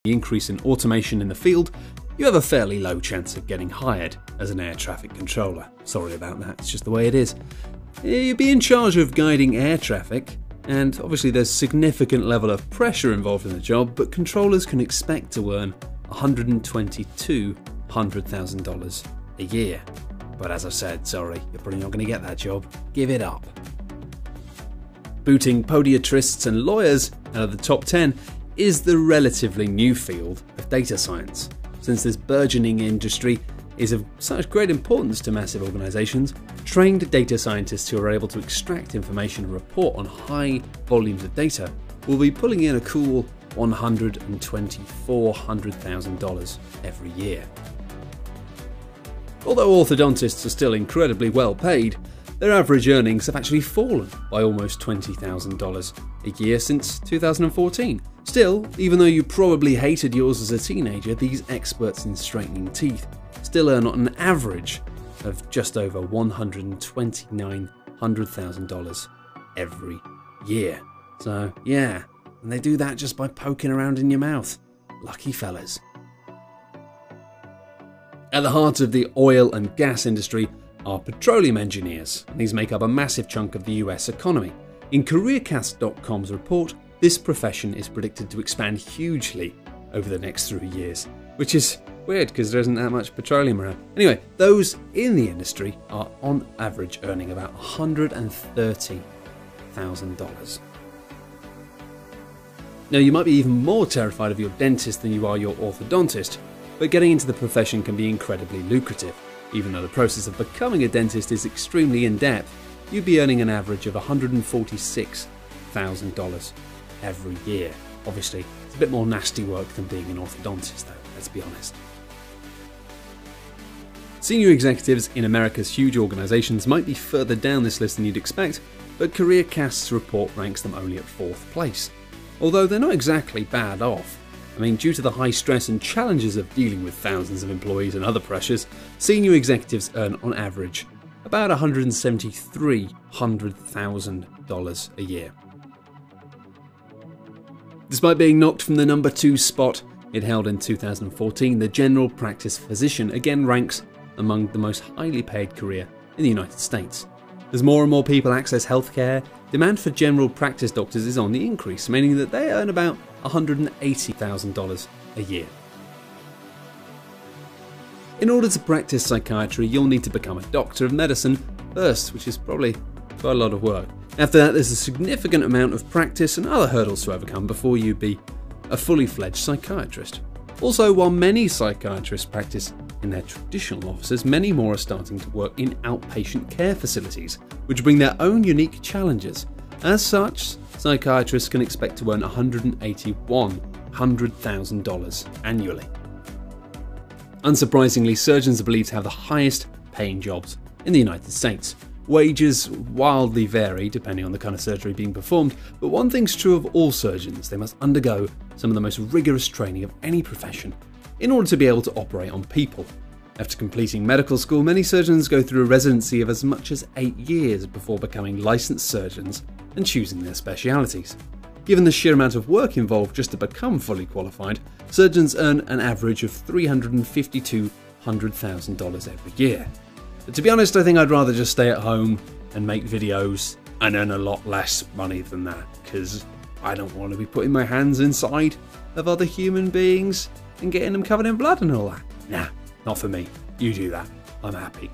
the increase in automation in the field, you have a fairly low chance of getting hired as an air traffic controller. Sorry about that, it's just the way it is. You'll be in charge of guiding air traffic, and obviously there's significant level of pressure involved in the job, but controllers can expect to earn $120,000 a year. But as I said, sorry, you're probably not going to get that job. Give it up. Booting podiatrists and lawyers out of the top 10 is the relatively new field of data science. Since this burgeoning industry is of such great importance to massive organizations, trained data scientists who are able to extract information and report on high volumes of data will be pulling in a cool $124,000 every year. Although orthodontists are still incredibly well paid, their average earnings have actually fallen by almost $20,000 a year since 2014. Still, even though you probably hated yours as a teenager, these experts in straightening teeth still earn on an average of just over $129,000 every year. So yeah, and they do that just by poking around in your mouth. Lucky fellas. At the heart of the oil and gas industry are petroleum engineers, and these make up a massive chunk of the US economy. In CareerCast.com's report, this profession is predicted to expand hugely over the next 3 years, which is weird because there isn't that much petroleum around. Anyway, those in the industry are on average earning about $130,000. Now, you might be even more terrified of your dentist than you are your orthodontist, but getting into the profession can be incredibly lucrative. Even though the process of becoming a dentist is extremely in-depth, you'd be earning an average of $146,000 every year. Obviously, it's a bit more nasty work than being an orthodontist though, let's be honest. Senior executives in America's huge organizations might be further down this list than you'd expect, but CareerCast's report ranks them only at 4th place. Although they're not exactly bad off. I mean, due to the high stress and challenges of dealing with thousands of employees and other pressures, senior executives earn on average about $173,000 a year. Despite being knocked from the number 2 spot it held in 2014, the general practice physician again ranks among the most highly paid career in the United States. As more and more people access healthcare, demand for general practice doctors is on the increase, meaning that they earn about $180,000 a year. In order to practice psychiatry, you'll need to become a doctor of medicine first, which is probably quite a lot of work. After that, there's a significant amount of practice and other hurdles to overcome before you be a fully fledged psychiatrist. Also, while many psychiatrists practice in their traditional offices, many more are starting to work in outpatient care facilities, which bring their own unique challenges. As such, psychiatrists can expect to earn $181,000 annually. Unsurprisingly, surgeons are believed to have the highest paying jobs in the United States. Wages wildly vary depending on the kind of surgery being performed, but one thing's true of all surgeons: they must undergo some of the most rigorous training of any profession in order to be able to operate on people. After completing medical school, many surgeons go through a residency of as much as 8 years before becoming licensed surgeons and choosing their specialities. Given the sheer amount of work involved just to become fully qualified, surgeons earn an average of $352,000 every year. But to be honest, I think I'd rather just stay at home and make videos and earn a lot less money than that, because I don't want to be putting my hands inside of other human beings and getting them covered in blood and all that. Nah, not for me. You do that. I'm happy.